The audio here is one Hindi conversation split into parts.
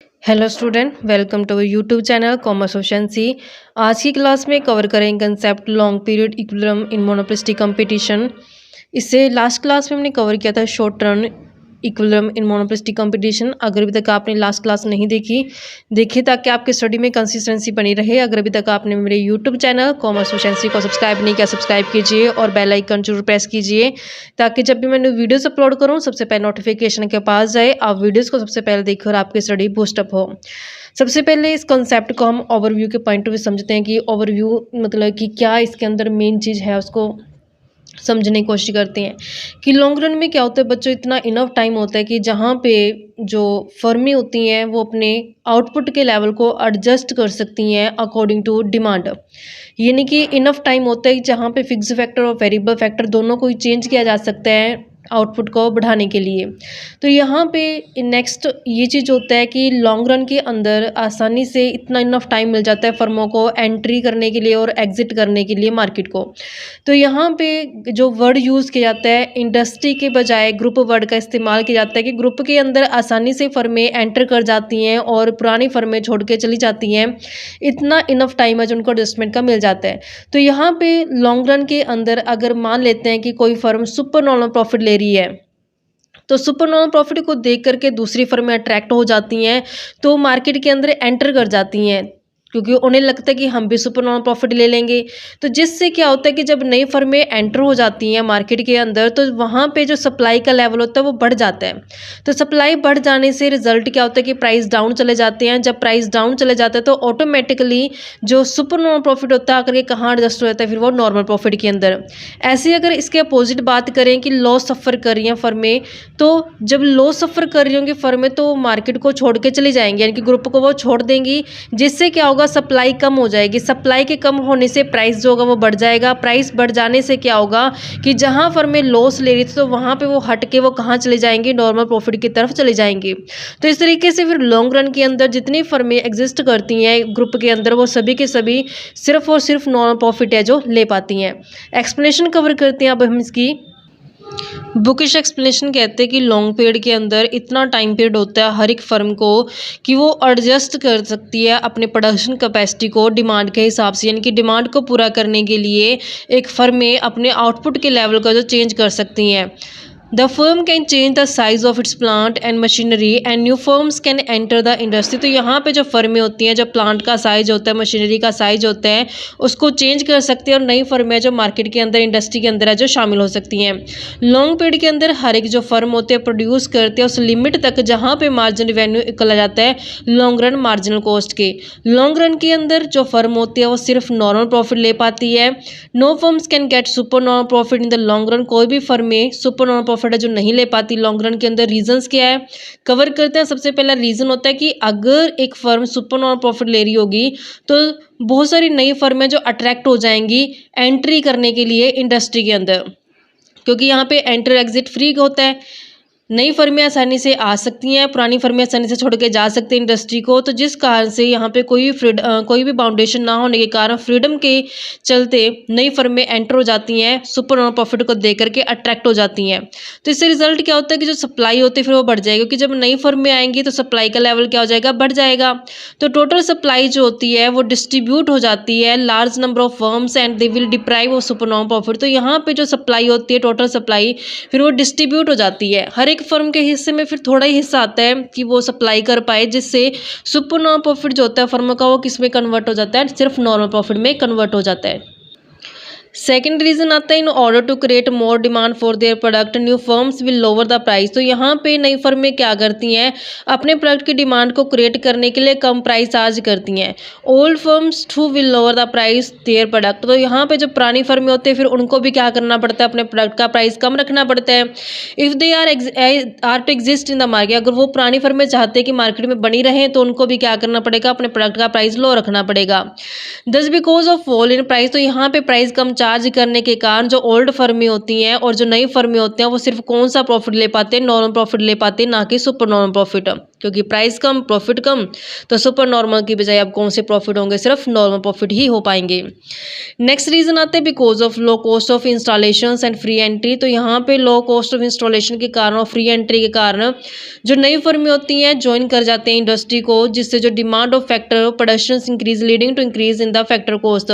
Hello student, welcome to YouTube channel commerce option C. आज की क्लास में कवर करेंगे concept long period equilibrium in monopolistic competition. इससे लास्ट क्लास में हमने कवर किया था short term equilibrium in monopolistic competition. अगर अभी तक आपने लास्ट क्लास नहीं देखिए ताकि आपके स्टडी में कंसिस्टेंसी बनी रहे। अगर अभी तक आपने मेरे YouTube channel commerce option C को सब्सक्राइब नहीं किया, सब्सक्राइब कीजिए और बेल आइकन जरूर प्रेस कीजिए ताकि जब भी मैंने वीडियोस अपलोड करूं सबसे पहले नोटिफिकेशन के पास जाए, आप वीडियोस को सबसे पहले देखिए और आपकी स्टडी बूस्टअप हो। सबसे पहले इस कॉन्सेप्ट को हम ओवरव्यू के पॉइंट ऑफ व्यू समझते हैं कि ओवरव्यू मतलब कि क्या इसके अंदर मेन चीज़ है, उसको समझने की कोशिश करते हैं कि लॉन्ग रन में क्या होता है बच्चों। इतना इनफ टाइम होता है कि जहाँ पे जो फर्में होती हैं वो अपने आउटपुट के लेवल को एडजस्ट कर सकती हैं अकॉर्डिंग टू डिमांड। यानी कि इनफ टाइम होता है जहाँ पे फिक्स फैक्टर और वेरिएबल फैक्टर दोनों को ही चेंज किया जा सकता है आउटपुट को बढ़ाने के लिए। तो यहाँ पे नेक्स्ट ये चीज़ होता है कि लॉन्ग रन के अंदर आसानी से इतना इनफ टाइम मिल जाता है फर्मों को एंट्री करने के लिए और एग्जिट करने के लिए मार्केट को। तो यहाँ पे जो वर्ड यूज़ किया जाता है इंडस्ट्री के बजाय ग्रुप वर्ड का इस्तेमाल किया जाता है कि ग्रुप के अंदर आसानी से फर्में एंटर कर जाती हैं और पुरानी फर्में छोड़ के चली जाती हैं। इतना इनफ टाइम है जो उनको एडजस्टमेंट का मिल जाता है। तो यहाँ पे लॉन्ग रन के अंदर अगर मान लेते हैं कि कोई फर्म सुपर नॉर्मल प्रॉफिट ले रही है तो सुपर नॉर्मल प्रॉफिट को देख करके दूसरी फर्में अट्रैक्ट हो जाती हैं, तो मार्केट के अंदर एंटर कर जाती हैं क्योंकि उन्हें लगता है कि हम भी सुपर नॉर्मल प्रॉफिट ले लेंगे। तो जिससे क्या होता है कि जब नई फर्में एंटर हो जाती हैं मार्केट के अंदर तो वहाँ पे जो सप्लाई का लेवल होता है वो बढ़ जाता है। तो सप्लाई बढ़ जाने से रिजल्ट क्या होता है कि प्राइस डाउन चले जाते हैं। जब प्राइस डाउन चले जाते हैं तो ऑटोमेटिकली जो सुपर नॉर्मल प्रॉफिट होता है आकर के कहाँ एडजस्ट हो जाता है, फिर वो नॉर्मल प्रॉफिट के अंदर। ऐसे अगर इसके अपोजिट बात करें कि लॉस सफ़र कर रही हैं फर्में, तो जब लॉस सफ़र कर रही होंगी फर्में तो मार्केट को छोड़ के चली जाएंगी, यानी कि ग्रुप को वो छोड़ देंगी। जिससे क्या होगा, सप्लाई कम हो जाएगी। सप्लाई के कम होने से प्राइस जो होगा वो बढ़ जाएगा। प्राइस बढ़ जाने से क्या होगा कि जहां फर्में लॉस ले रही थी तो वहां पे वो हट के वो कहाँ चले जाएंगे, नॉर्मल प्रॉफिट की तरफ चले जाएंगे। तो इस तरीके से फिर लॉन्ग रन के अंदर जितनी फर्में एग्जिस्ट करती हैं ग्रुप के अंदर वो सभी के सभी सिर्फ और सिर्फ नॉर्मल प्रॉफिट है जो ले पाती हैं। एक्सप्लेनेशन कवर करते हैं अब हम इसकी। बुकिश एक्सप्लेनेशन कहते हैं कि लॉन्ग पीरियड के अंदर इतना टाइम पीरियड होता है हर एक फर्म को कि वो एडजस्ट कर सकती है अपने प्रोडक्शन कैपेसिटी को डिमांड के हिसाब से, यानी कि डिमांड को पूरा करने के लिए एक फर्में अपने आउटपुट के लेवल को जो चेंज कर सकती हैं। The firm can change the size of its plant and machinery and new firms can enter the industry. तो यहाँ पे जो फर्में होती हैं, जो प्लांट का साइज होता है, मशीनरी का साइज होता है, उसको चेंज कर सकती हैं और नई फर्में जो मार्केट के अंदर इंडस्ट्री के अंदर है जो शामिल हो सकती हैं। लॉन्ग पीरियड के अंदर हर एक जो फर्म होते हैं प्रोड्यूस करते हैं उस लिमिट तक जहाँ पे मार्जिन रिवेन्यू इक्वल आ जाता है लॉन्ग रन मार्जिनल कॉस्ट के। लॉन्ग रन के अंदर जो फर्म होती है वो सिर्फ नॉर्मल प्रॉफिट ले पाती है। No firms can get super normal profit in the long run. कोई भी फर्में सुपर नॉर्मल प्रॉफिट है जो नहीं ले पाती लॉन्ग रन के अंदर। रीजंस क्या है कवर करते हैं। सबसे पहला रीजन होता है कि अगर एक फर्म सुपर नॉर्मल प्रॉफिट ले रही होगी तो बहुत सारी नई फर्में जो अट्रैक्ट हो जाएंगी एंट्री करने के लिए इंडस्ट्री के अंदर, क्योंकि यहाँ पे एंटर एग्जिट फ्री होता है। नई फर्में आसानी से आ सकती हैं, पुरानी फर्में आसानी से छोड़ के जा सकते हैं इंडस्ट्री को। तो जिस कारण से यहाँ पे कोई भी बाउंडेशन ना होने के कारण फ्रीडम के चलते नई फर्में एंटर हो जाती हैं, सुपर नॉर्मल प्रॉफिट को देख करके अट्रैक्ट हो जाती हैं। तो इससे रिजल्ट क्या होता है कि जो सप्लाई होती है फिर वो बढ़ जाएगी, क्योंकि जब नई फर्में आएंगी तो सप्लाई का लेवल क्या हो जाएगा, बढ़ जाएगा। तो टोटल सप्लाई जो होती है वो डिस्ट्रीब्यूट हो जाती है large number of firms and they will deprive of super normal profit. तो यहाँ पे जो सप्लाई होती है टोटल सप्लाई फिर वो डिस्ट्रीब्यूट हो जाती है। हर एक फर्म के हिस्से में फिर थोड़ा ही हिस्सा आता है कि वो सप्लाई कर पाए, जिससे सुपर नॉर्मल प्रॉफिट जो होता है फर्म का वो किस में कन्वर्ट हो जाता है, सिर्फ नॉर्मल प्रॉफिट में कन्वर्ट हो जाता है। सेकेंड रीजन आता है in order to create more demand for their product new firms will lower the price. तो यहाँ पे नई फर्में क्या करती हैं, अपने प्रोडक्ट की डिमांड को क्रिएट करने के लिए कम प्राइस चार्ज करती हैं। Old firms too will lower the price their product. तो यहाँ पे जो पुरानी फर्में होती है फिर उनको भी क्या करना पड़ता है, अपने प्रोडक्ट का प्राइस कम रखना पड़ता है। If they are to exist in the market, अगर वो पुरानी फर्में चाहते हैं कि मार्केट में बनी रहें तो उनको भी क्या करना पड़ेगा, अपने प्रोडक्ट का प्राइस लो रखना पड़ेगा। दस because of fall in price, तो यहाँ पे प्राइस कम चार्ज करने के कारण जो ओल्ड फर्में होती हैं और जो नई फर्में होते हैं वो सिर्फ कौन सा प्रॉफिट ले पाते हैं, नॉर्मल प्रॉफिट ले पाते हैं, ना कि सुपर नॉर्मल प्रॉफिट। क्योंकि प्राइस कम प्रॉफिट कम, तो सुपर नॉर्मल की बजाय अब कौन से प्रॉफिट होंगे, सिर्फ नॉर्मल प्रॉफिट ही हो पाएंगे। नेक्स्ट रीजन आते हैं because of low cost of installation and free entry. तो यहाँ पे लो कॉस्ट ऑफ इंस्टॉलेशन के कारण और फ्री एंट्री के कारण जो नई फर्में होती हैं ज्वाइन कर जाते हैं इंडस्ट्री को, जिससे जो demand of factor production increase leading to increase in the factor cost.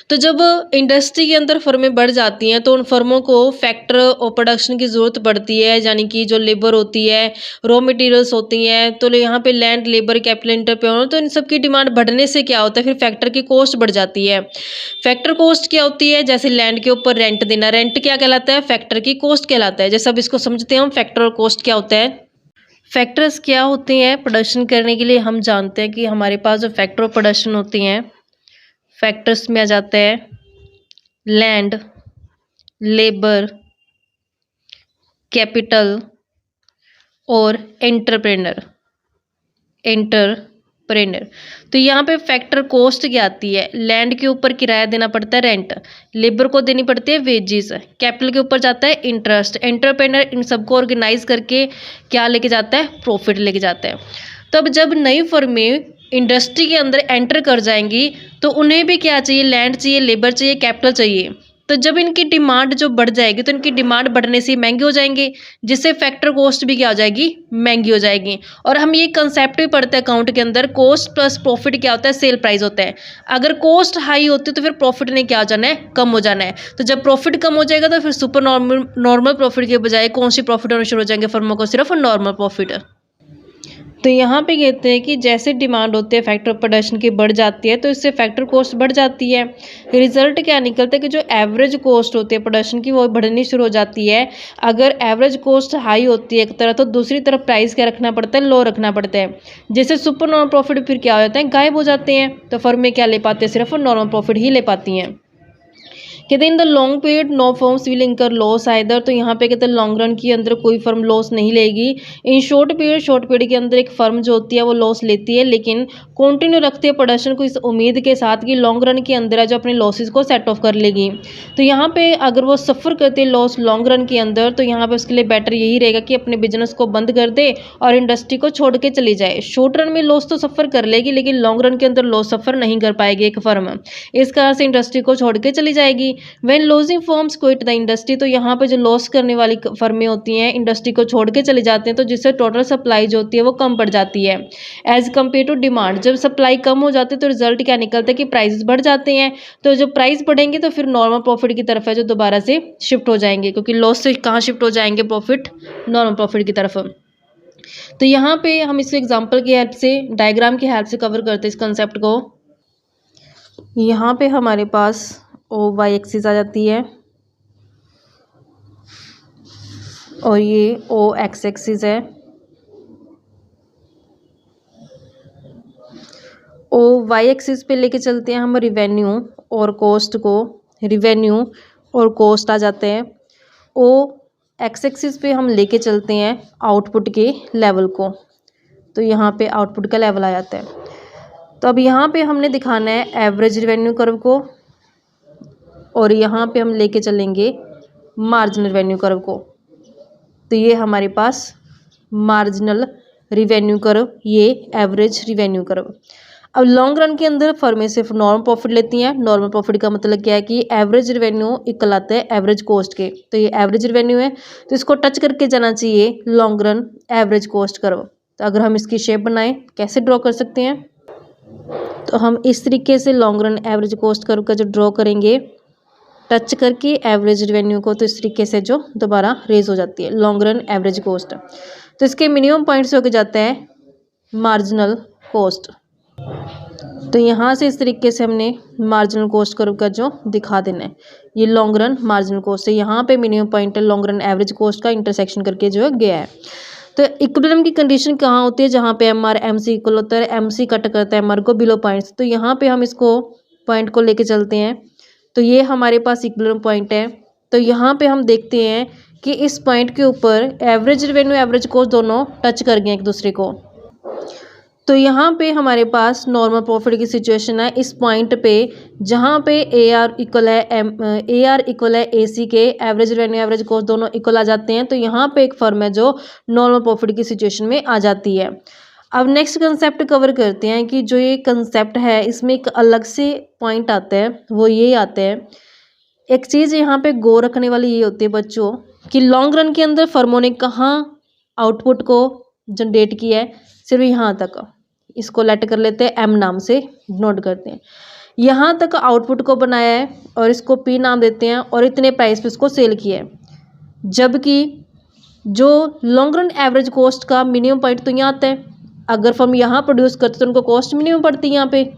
तो जब इंडस्ट्री के अंदर फर्में बढ़ जाती हैं तो उन फर्मों को फैक्टर और प्रोडक्शन की ज़रूरत पड़ती है, यानी कि जो लेबर होती है, रॉ मटेरियल्स होती हैं, तो यहाँ पे लैंड, लेबर, कैपिटल, एंटरप्रेन्योर, तो इन सब की डिमांड बढ़ने से क्या होता है, फिर फैक्टर की कॉस्ट बढ़ जाती है। फैक्टर कॉस्ट क्या होती है, जैसे लैंड के ऊपर रेंट देना, रेंट क्या कहलाता है, फैक्टर की कॉस्ट कहलाता है। जैसे अब इसको समझते हैं हम, फैक्टर और कॉस्ट क्या होता है। फैक्टर्स क्या होते हैं प्रोडक्शन करने के लिए, हम जानते हैं कि हमारे पास जो फैक्टर ऑफ प्रोडक्शन होती हैं, फैक्टर्स में आ जाता है लैंड, लेबर, कैपिटल और एंटरप्रेनर। तो यहाँ पे फैक्टर कॉस्ट क्या आती है, लैंड के ऊपर किराया देना पड़ता है रेंट, लेबर को देनी पड़ती है वेजेस, कैपिटल के ऊपर जाता है इंटरेस्ट, एंटरप्रेनर इन सबको ऑर्गेनाइज करके क्या लेके जाता है, प्रॉफिट लेके जाता है। तब जब नई फर्में इंडस्ट्री के अंदर एंटर कर जाएंगी तो उन्हें भी क्या चाहिए, लैंड चाहिए, लेबर चाहिए, कैपिटल चाहिए। तो जब इनकी डिमांड जो बढ़ जाएगी तो इनकी डिमांड बढ़ने से महंगे हो जाएंगे, जिससे फैक्टर कॉस्ट भी क्या हो जाएगी, महंगी हो जाएगी। और हम ये कंसेप्ट भी पढ़ते हैं अकाउंट के अंदर, कॉस्ट प्लस प्रॉफिट क्या होता है, सेल प्राइस होता है। अगर कॉस्ट हाई होती है तो फिर प्रॉफिट ने क्या हो जाना है, कम हो जाना है। तो जब प्रॉफिट कम हो जाएगा तो फिर सुपर नॉर्मल प्रॉफिट के बजाय कौन सी प्रॉफिट होना शुरू हो जाएंगे फर्मों को, सिर्फ नॉर्मल प्रॉफिट। तो यहाँ पे कहते हैं कि जैसे डिमांड होती है फैक्टर प्रोडक्शन की बढ़ जाती है तो इससे फैक्टर कॉस्ट बढ़ जाती है। रिजल्ट क्या निकलता है कि जो एवरेज कॉस्ट होती है प्रोडक्शन की वो बढ़नी शुरू हो जाती है। अगर एवरेज कॉस्ट हाई होती है एक तरह, तो दूसरी तरफ प्राइस क्या रखना पड़ता है, लो रखना पड़ता है। जैसे सुपर नॉर्मल प्रॉफिट फिर क्या हो जाता है, गायब हो जाते हैं। तो फर्म में क्या ले पाते हैं, सिर्फ नॉर्मल प्रॉफिट ही ले पाती हैं। कहते हैं in the long period no firms will incur loss either. तो यहाँ पे कहते हैं लॉन्ग रन के अंदर कोई फर्म लॉस नहीं लेगी। इन शॉर्ट पीरियड के अंदर एक फर्म जो होती है वो लॉस लेती है, लेकिन कंटिन्यू रखती है प्रोडक्शन को इस उम्मीद के साथ कि लॉन्ग रन के अंदर है जो अपने लॉसेस को सेट ऑफ कर लेगी। तो यहाँ पे अगर वो सफ़र करती है लॉस लॉन्ग रन के अंदर, तो यहाँ पे उसके लिए बेटर यही रहेगा कि अपने बिजनेस को बंद कर दे और इंडस्ट्री को छोड़ के चली जाए। शॉर्ट रन में लॉस तो सफ़र कर लेगी, लेकिन लॉन्ग रन के अंदर लॉस सफ़र नहीं कर पाएगी एक फर्म, इस कारण से इंडस्ट्री को छोड़ के चली जाएगी। When losing firms quit the industry, तो यहाँ पे जो लॉस करने वाली फर्में होती हैं इंडस्ट्री को छोड़ के चले जाते हैं, तो जिससे टोटल सप्लाई जो होती है वो कम पड़ जाती है एज कम्पेयर टू डिमांड। जब सप्लाई कम हो जाती है तो रिजल्ट क्या निकलता है कि प्राइसेस बढ़ जाते हैं। तो जब प्राइस बढ़ेंगे तो फिर नॉर्मल प्रॉफिट की तरफ है जो दोबारा से शिफ्ट हो जाएंगे, क्योंकि लॉस से कहाँ शिफ्ट हो जाएंगे, प्रॉफिट, नॉर्मल प्रॉफिट की तरफ। तो यहाँ पे हम इस एग्जाम्पल की हेल्प से, डायग्राम की हेल्प से कवर करते हैं इस कंसेप्ट को। यहाँ पे हमारे पास ओ वाई एक्सिस आ जाती है और ये ओ एक्स एक्सिस है। ओ वाई एक्सिस पे लेके चलते हैं हम रिवेन्यू और कॉस्ट को, रिवेन्यू और कॉस्ट आ जाते हैं। ओ एक्स एक्सिस पे हम लेके चलते हैं आउटपुट के लेवल को, तो यहाँ पे आउटपुट का लेवल आ जाता है। तो अब यहाँ पे हमने दिखाना है एवरेज रिवेन्यू कर्व को और यहाँ पे हम लेके चलेंगे मार्जिनल रिवेन्यू कर्व को। तो ये हमारे पास मार्जिनल रिवेन्यू कर्व, ये एवरेज रिवेन्यू कर्व। अब लॉन्ग रन के अंदर फर्में सिर्फ नॉर्मल प्रॉफिट लेती हैं। नॉर्मल प्रॉफिट का मतलब क्या है कि एवरेज रिवेन्यू इक्वल आता है एवरेज कॉस्ट के। तो ये एवरेज रिवेन्यू है, तो इसको टच करके जाना चाहिए long run average cost curve. तो अगर हम इसकी शेप बनाएं, कैसे ड्रॉ कर सकते हैं, तो हम इस तरीके से long run average cost curve का जो ड्रॉ करेंगे टच करके एवरेज रिवेन्यू को, तो इस तरीके से जो दोबारा रेज हो जाती है लॉन्ग रन एवरेज कॉस्ट। तो इसके मिनिमम पॉइंट से होकर जाता है मार्जिनल कॉस्ट। तो यहाँ से इस तरीके से हमने मार्जिनल कॉस्ट कर्व का जो दिखा देना है, ये लॉन्ग रन मार्जिनल कॉस्ट है। यहाँ पे मिनिमम पॉइंट है लॉन्ग रन एवरेज कॉस्ट का, इंटरसेक्शन करके जो है गया है। तो इक्विलिब्रियम की कंडीशन कहाँ होती है, जहाँ पे M R M C equal होता है, एम सी कट करता है एम आर को बिलो पॉइंट्स। तो यहाँ पे हम इसको पॉइंट को लेके चलते हैं, तो ये हमारे पास इक्विलिब्रियम पॉइंट है। तो यहाँ पे हम देखते हैं कि इस पॉइंट के ऊपर एवरेज रिवेन्यू एवरेज कॉस्ट दोनों टच कर गए एक दूसरे को। तो यहाँ पे हमारे पास नॉर्मल प्रॉफिट की सिचुएशन है इस पॉइंट पे, जहाँ पे AR इक्वल है AR इक्वल है AC के, एवरेज रेवेन्यू एवरेज कॉस्ट दोनों इक्वल आ जाते हैं। तो यहाँ पे एक फर्म है जो नॉर्मल प्रॉफिट की सिचुएशन में आ जाती है। अब नेक्स्ट कंसेप्ट कवर करते हैं कि जो ये कंसेप्ट है इसमें एक अलग से पॉइंट आता है, वो ये आते हैं। एक चीज़ यहाँ पे गौर रखने वाली ये होती है बच्चों कि लॉन्ग रन के अंदर फर्मों ने कहाँ आउटपुट को जनरेट किया है, सिर्फ यहाँ तक। इसको लेट कर लेते हैं, M नाम से नोट करते हैं। यहाँ तक आउटपुट को बनाया है और इसको P नाम देते हैं और इतने प्राइस पे इसको सेल किया है। जबकि जो लॉन्ग रन एवरेज कॉस्ट का मिनिमम पॉइंट तो यहाँ आता है। अगर फर्म यहाँ प्रोड्यूस करते तो उनको कॉस्ट मिनिमम पड़ती है यहाँ पे।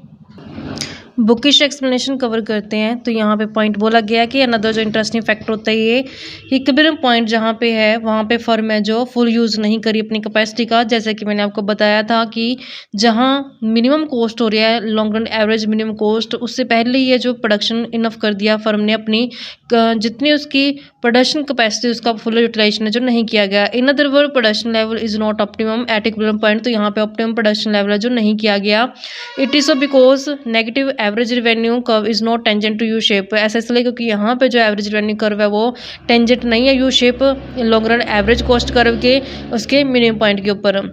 बुकिश एक्सप्लेनेशन कवर करते हैं। तो यहाँ पे पॉइंट बोला गया कि अनदर जो इंटरेस्टिंग फैक्टर होता है ये इक्विलिब्रियम पॉइंट जहाँ पे है वहाँ पे फर्म है जो फुल यूज़ नहीं करी अपनी कैपेसिटी का। जैसे कि मैंने आपको बताया था कि जहाँ मिनिमम कॉस्ट हो रहा है long run average minimum cost, उससे पहले ये जो प्रोडक्शन इनफ कर दिया फर्म ने अपनी, जितनी उसकी प्रोडक्शन कैपेसिटी उसका फुल यूटिलाइजेशन है जो नहीं किया गया। In other word production level is not optimum at equilibrium point. तो यहाँ पे ऑप्टिमम प्रोडक्शन लेवल है जो नहीं किया गया। It is so because negative average revenue curve is not tangent to U shape. ऐसा इसलिए क्योंकि यहाँ पे जो एवरेज रेवेन्यू कर्व है वो टेंजेंट नहीं है you shape long run average cost curve के उसके मिनिमम पॉइंट के ऊपर।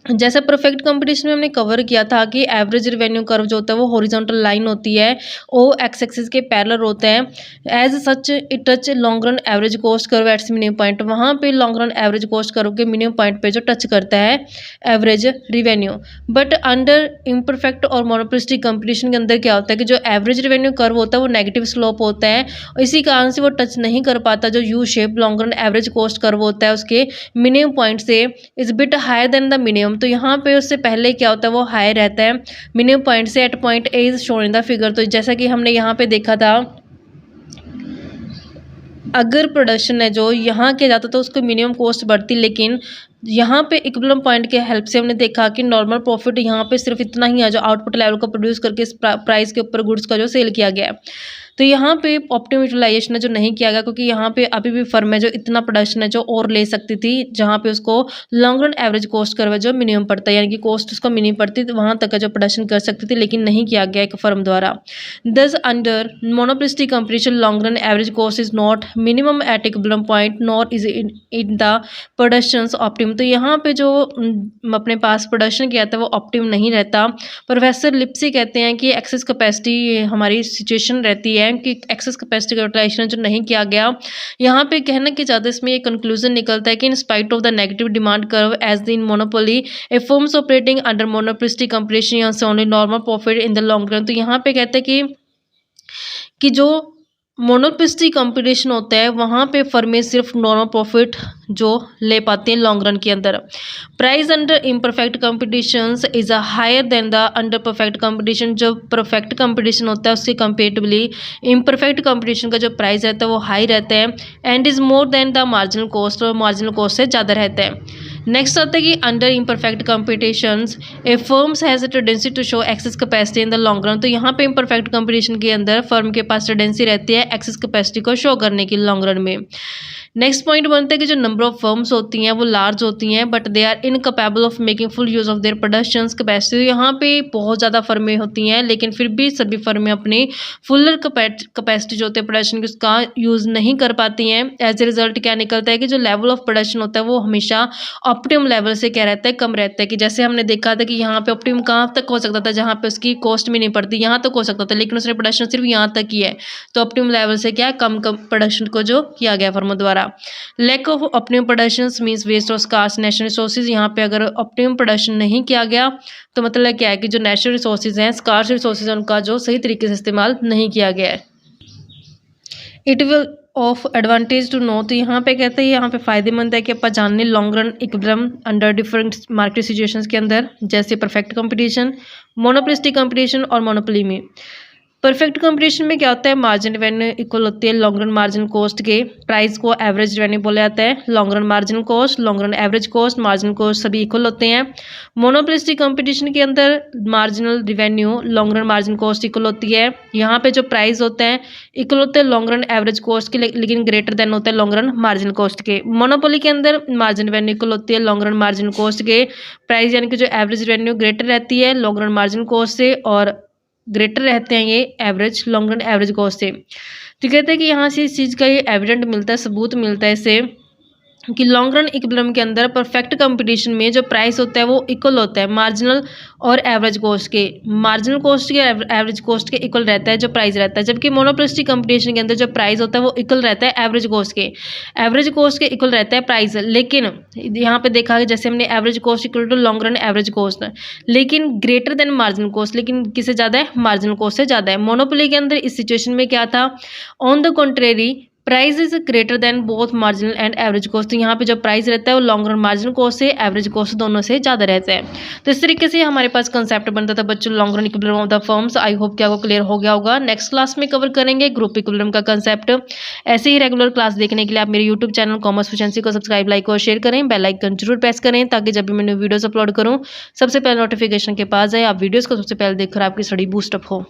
जैसे परफेक्ट कंपटीशन में हमने कवर किया था कि एवरेज रेवेन्यू कर्व जो होता है वो हॉरिजॉन्टल लाइन होती है, वो एक्स एक्सिस के पैरेलल होते हैं। As such it touch long run average cost curve at its minimum point. वहाँ पे long run average cost curve के मिनिमम पॉइंट पे जो टच करता है average revenue. But under imperfect और मोनोपोलिस्टिक कंपटीशन के अंदर क्या होता है कि जो एवरेज रेवेन्यू कर्व होता है वो नेगेटिव स्लोप होता है, इसी कारण से वो टच नहीं कर पाता जो U shape long run average cost curve होता है उसके मिनिमम पॉइंट से is bit higher than the minimum. तो यहाँ पे उससे पहले क्या होता है वो हाई रहता है मिनिमम पॉइंट से at point A is shown in the figure. तो जैसा कि हमने यहाँ पे देखा था, अगर प्रोडक्शन है जो यहाँ किया जाता तो उसको मिनिमम कॉस्ट बढ़ती, लेकिन यहाँ पे इक्विलिब्रियम पॉइंट के हेल्प से हमने देखा कि नॉर्मल प्रॉफिट यहाँ पे सिर्फ इतना ही है जो आउटपुट लेवल को प्रोड्यूस करके इस प्राइस के ऊपर गुड्स का जो सेल किया गया है। तो यहाँ पे ऑप्टिमम यूटिलाइजेशन है जो नहीं किया गया, क्योंकि यहाँ पे अभी भी फर्म है जो इतना प्रोडक्शन है जो और ले सकती थी, जहाँ पे उसको long run average cost curve जो मिनिमम पड़ता है, यानी कि कॉस्ट उसको मिनिमम पड़ती तो वहाँ तक का जो प्रोडक्शन कर सकती थी, लेकिन नहीं किया गया एक फर्म द्वारा। दस under monopolistic competition long run average cost is not minimum at equilibrium point nor is in the production optimum. तो यहाँ पे जो अपने पास प्रोडक्शन किया था वो ऑप्टिमम नहीं रहता। प्रोफेसर लिप्सी कहते हैं कि एक्सेस कैपेसिटी हमारी सिचुएशन रहती है कि एक्सेस कैपेसिटी का यूटिलाइजेशन जो नहीं किया गया। यहाँ पे कहना कि ज़्यादा इसमें ये कंक्लूजन निकलता है कि in spite of the negative demand curve as the in monopoly a firms operating under monopolistic competition यहाँ से only normal profit in the long run. तो यहाँ पे कहते हैं कि जो मोनोपोलिस्टिक कंपटीशन होता है वहाँ पे फर्में सिर्फ नॉर्मल प्रॉफिट जो ले पाते हैं लॉन्ग रन के अंदर। Price under imperfect competitions is a higher than the under perfect competition. जो परफेक्ट कंपटीशन होता है उससे कंपेरेटिवली इम्परफेक्ट कंपटीशन का जो प्राइस रहता है वो हाई रहता है and is more than the marginal cost, और मार्जिनल कॉस्ट से ज़्यादा रहता है। नेक्स्ट आता है कि under imperfect competitions a firms has a tendency to show excess capacity in the long run. तो यहाँ पे इम्परफेक्ट कंपटीशन के अंदर फर्म के पास टेंडेंसी रहती है एक्सेस कैपेसिटी को शो करने की लॉन्ग रन में। नेक्स्ट पॉइंट बनता है कि जो नंबर ऑफ फर्म्स होती हैं वो लार्ज होती हैं but they are incapable of making full use of their production capacity. यहाँ पे बहुत ज़्यादा फर्में होती हैं लेकिन फिर भी सभी फर्में अपनी फुल कैपेसिटी जो होती है प्रोडक्शन की उसका यूज़ नहीं कर पाती हैं। एज ए रिजल्ट क्या निकलता है कि जो लेवल ऑफ प्रोडक्शन होता है वो हमेशा ऑप्टिमम लेवल से क्या रहता है, कम रहता है। कि जैसे हमने देखा था कि यहाँ पे ऑप्टिमम कहाँ तक हो सकता था, जहाँ पे उसकी कॉस्ट भी नहीं पड़ती, यहाँ तक हो सकता था, लेकिन उसने प्रोडक्शन सिर्फ यहाँ तक की है। तो ऑप्टिमम लेवल से क्या कम प्रोडक्शन को जो किया गया फर्मों द्वारा। Lack of optimum production means waste of scarce natural resources. यहाँ पे अगर ऑप्टिमम प्रोडक्शन नहीं किया गया तो मतलब क्या है कि जो नेचुरल रिसोर्सेज हैं, स्कार्स रिसोर्सेज, उनका जो सही तरीके से इस्तेमाल नहीं किया गया है। It will of advantage to know. तो यहाँ पे कहते हैं यहाँ पे फ़ायदेमंद है कि अपन जान लें long run equilibrium under different market situations के अंदर, जैसे परफेक्ट कंपटीशन, मोनोपोलिस्टिक कंपटीशन और मोनोपोली में। परफेक्ट कंपटीशन में क्या होता है, मार्जिन रेवेन्यू इक्वल होती है लॉन्ग रन मार्जिन कॉस्ट के। प्राइस को एवरेज रेवेन्यू बोला जाता है। Long run margin cost, long run average cost, margin cost सभी इक्वल होते हैं। मोनोपोलिस्टिक कंपटीशन के अंदर marginal revenue long run margin cost equal होती है। यहाँ पे जो प्राइस होते हैं इक्वल होते हैं लॉन्ग रन एवरेज कॉस्ट के, लेकिन ग्रेटर देन होता है लॉन्ग रन मार्जिन कॉस्ट के। मोनोपोली के अंदर मार्जिन रेवेन्यू इक्वल होती है लॉन्ग रन मार्जिन कॉस्ट के। प्राइस यानी कि जो एवरेज रेवेन्यू ग्रेटर रहती है लॉन्ग रन मार्जिन कॉस्ट से, और ग्रेटर रहते हैं ये average long run average cost से। तो कहते हैं कि यहाँ से इस चीज़ का ये एविडेंट मिलता है, सबूत मिलता है इससे कि लॉन्ग रन इक्विलिब्रियम के अंदर परफेक्ट कंपटीशन में जो प्राइस होता है वो इक्वल होता है मार्जिनल और एवरेज कॉस्ट के। मार्जिनल कॉस्ट के एवरेज कॉस्ट के इक्वल रहता है जो प्राइस रहता है, जबकि मोनोपोलिस्टिक कंपटीशन के अंदर जो प्राइस होता है वो इक्वल रहता है एवरेज कॉस्ट के। एवरेज कॉस्ट के इक्वल रहता है प्राइस, लेकिन यहाँ पे देखा कि जैसे हमने average cost equal to long run average cost, लेकिन ग्रेटर देन मार्जिनल कॉस्ट, लेकिन किससे ज़्यादा है, मार्जिनल कॉस्ट से ज़्यादा है। मोनोपोली के अंदर इस सिचुएशन में क्या था, on the contrary price is greater than both marginal and average cost. तो यहाँ पे जो प्राइस रहता है वो लॉन्ग रन मार्जिनल कॉस्ट से एवरेज कॉस्ट दोनों से ज़्यादा रहता है। तो इस तरीके से हमारे पास कंसेप्ट बनता था बच्चों long run equilibrium of the firms. I hope कि आपको क्लियर हो गया होगा। नेक्स्ट क्लास में कवर करेंगे ग्रुप इक्विलिब्रियम का कंसेप्ट। ऐसे ही रेगुलर क्लास देखने के लिए आप मेरे यूट्यूब चैनल कॉमर्स एफिशिएंसी को सब्सक्राइब, लाइक और शेयर करें। बेल आइकन जरूर प्रेस करें ताकि जब भी मैं न्यू वीडियोस अपलोड करूँ सबसे पहले नोटिफिकेशन के पास जाए, आप वीडियोज़ को सबसे पहले देखकर आपकी स्टडी बूस्टअप हो।